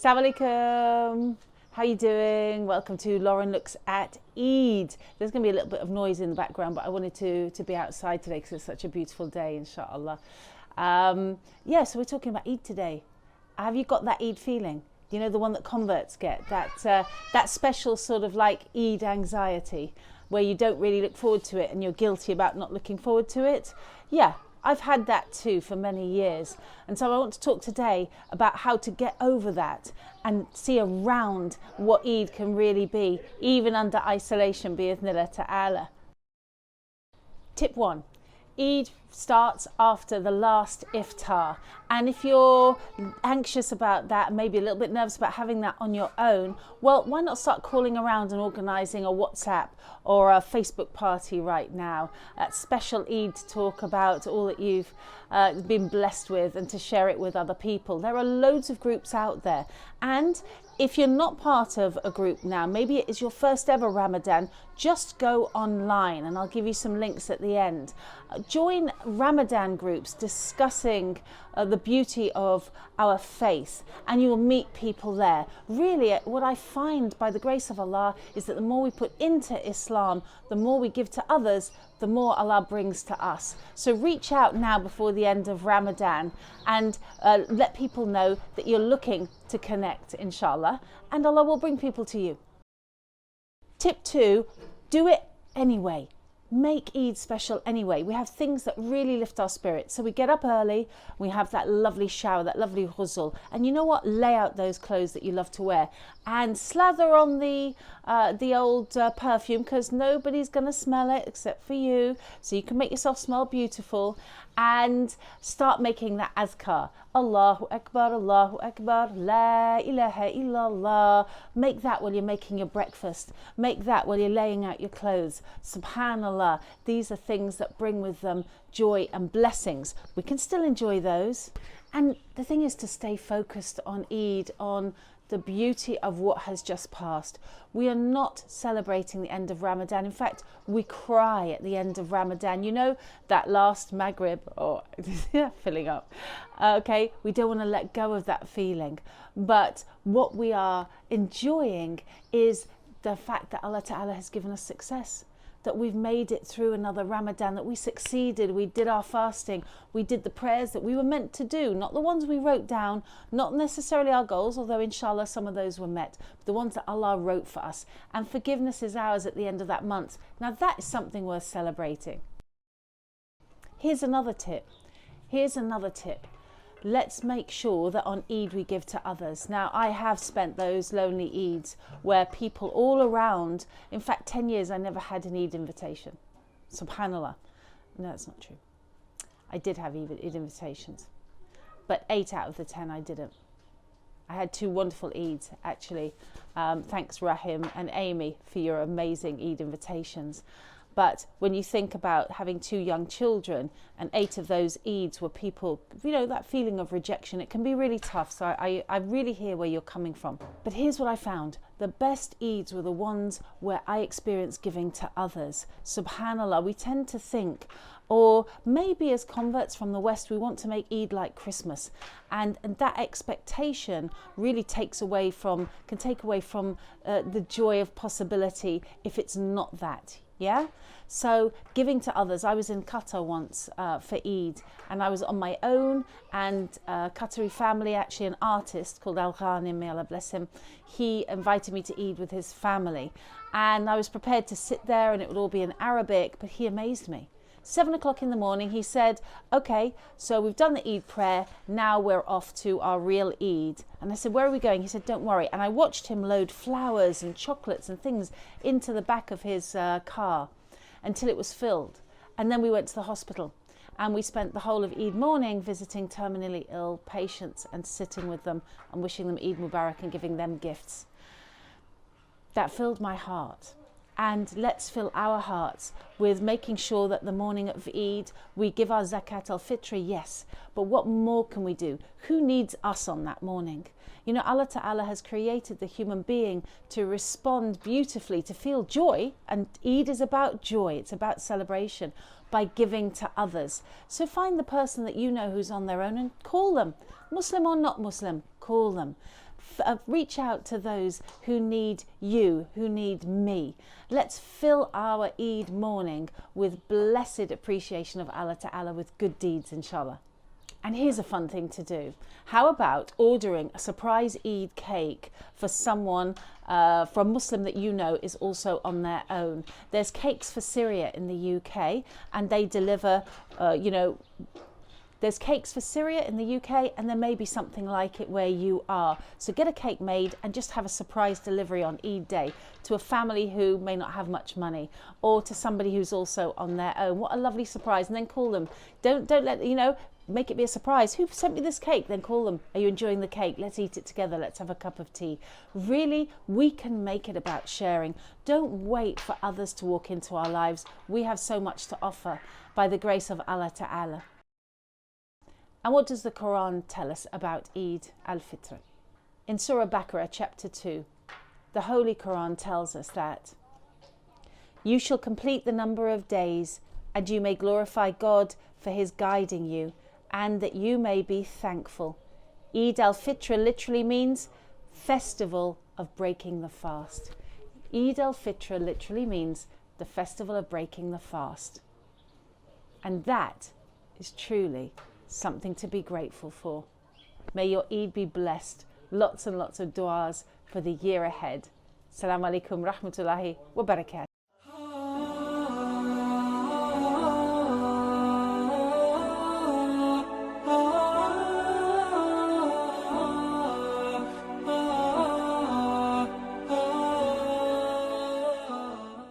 Assalamu alaikum. How you doing? Welcome to Lauren Looks at Eid. There's going to be a little bit of noise in the background, but I wanted to be outside today because it's such a beautiful day, inshallah. So we're talking about Eid today. Have you got that Eid feeling? You know, the one that converts get, that special sort of like Eid anxiety where you don't really look forward to it and you're guilty about not looking forward to it? Yeah, I've had that too for many years. And so I want to talk today about how to get over that and see around what Eid can really be, even under isolation, bi'idhnillah ta'ala. Tip 1. Eid starts after the last iftar, and if you're anxious about that, maybe a little bit nervous about having that on your own, well, why not start calling around and organising a WhatsApp or a Facebook party right now, a special Eid to talk about all that you've been blessed with and to share it with other people. There are loads of groups out there, and if you're not part of a group now, maybe it is your first ever Ramadan, just go online and I'll give you some links at the end. Join Ramadan groups discussing the beauty of our faith, and you will meet people there. Really, what I find by the grace of Allah is that the more we put into Islam, the more we give to others, the more Allah brings to us. So reach out now before the end of Ramadan and let people know that you're looking to connect, inshallah, and Allah will bring people to you. Tip 2, do it anyway. Make Eid special anyway. We have things that really lift our spirits. So we get up early, we have that lovely shower, that lovely ghusl, and you know what? Lay out those clothes that you love to wear and slather on the old perfume, because nobody's going to smell it except for you. So you can make yourself smell beautiful and start making that azkar. Allahu Akbar, La ilaha illallah. Make that while you're making your breakfast. Make that while you're laying out your clothes. Subhanallah. These are things that bring with them joy and blessings. We can still enjoy those. And the thing is to stay focused on Eid, on the beauty of what has just passed. We are not celebrating the end of Ramadan. In fact, we cry at the end of Ramadan. You know, that last Maghrib, filling up. Okay, we don't want to let go of that feeling. But what we are enjoying is the fact that Allah Ta'ala has given us success, that we've made it through another Ramadan, that we succeeded, we did our fasting, we did the prayers that we were meant to do, not the ones we wrote down, not necessarily our goals, although inshallah some of those were met, but the ones that Allah wrote for us. And forgiveness is ours at the end of that month. Now that is something worth celebrating. Here's another tip. Let's make sure that on Eid we give to others. Now, I have spent those lonely Eids where people all around, in fact, 10 years I never had an Eid invitation. Subhanallah. No, that's not true. I did have Eid invitations, but 8 out of the 10 I didn't. I had 2 wonderful Eids, actually. Thanks, Rahim and Amy, for your amazing Eid invitations. But when you think about having 2 young children and 8 of those Eids were people, you know, that feeling of rejection, it can be really tough. So I really hear where you're coming from. But here's what I found. The best Eids were the ones where I experienced giving to others. Subhanallah, we tend to think, or maybe as converts from the West, we want to make Eid like Christmas. And that expectation really can take away from the joy of possibility if it's not that. Yeah, so giving to others. I was in Qatar once for Eid, and I was on my own, and a Qatari family, actually an artist called Al Ghanim, may Allah bless him, he invited me to Eid with his family, and I was prepared to sit there and it would all be in Arabic, but he amazed me. 7 o'clock in the morning, he said, okay, so we've done the Eid prayer, now we're off to our real Eid. And I said, where are we going? He said, don't worry. And I watched him load flowers and chocolates and things into the back of his car until it was filled. And then we went to the hospital, and we spent the whole of Eid morning visiting terminally ill patients and sitting with them and wishing them Eid Mubarak and giving them gifts. That filled my heart. And let's fill our hearts with making sure that the morning of Eid we give our zakat al-fitr, yes, but what more can we do? Who needs us on that morning? You know, Allah Ta'ala has created the human being to respond beautifully, to feel joy, and Eid is about joy, it's about celebration, by giving to others. So find the person that you know who's on their own and call them. Muslim or not Muslim, call them. reach out to those who need you, who need me. Let's fill our Eid morning with blessed appreciation of Allah Ta'ala with good deeds, inshallah. And here's a fun thing to do. How about ordering a surprise Eid cake for someone, for a Muslim that you know is also on their own? There's Cakes for Syria in the UK, and they deliver, there's Cakes for Syria in the UK, and there may be something like it where you are. So get a cake made and just have a surprise delivery on Eid day to a family who may not have much money, or to somebody who's also on their own. What a lovely surprise. And then call them. Don't let, make it be a surprise. Who sent me this cake? Then call them. Are you enjoying the cake? Let's eat it together. Let's have a cup of tea. Really, we can make it about sharing. Don't wait for others to walk into our lives. We have so much to offer by the grace of Allah Ta'ala. And what does the Quran tell us about Eid al-Fitr? In Surah Baqarah, chapter 2, the Holy Quran tells us that you shall complete the number of days, and you may glorify God for his guiding you, and that you may be thankful. Eid al-Fitr literally means festival of breaking the fast. Eid al-Fitr literally means the festival of breaking the fast. And that is truly something to be grateful for. May your Eid be blessed. Lots and lots of du'as for the year ahead. Assalamu alaikum rahmatullahi wa barakatuh.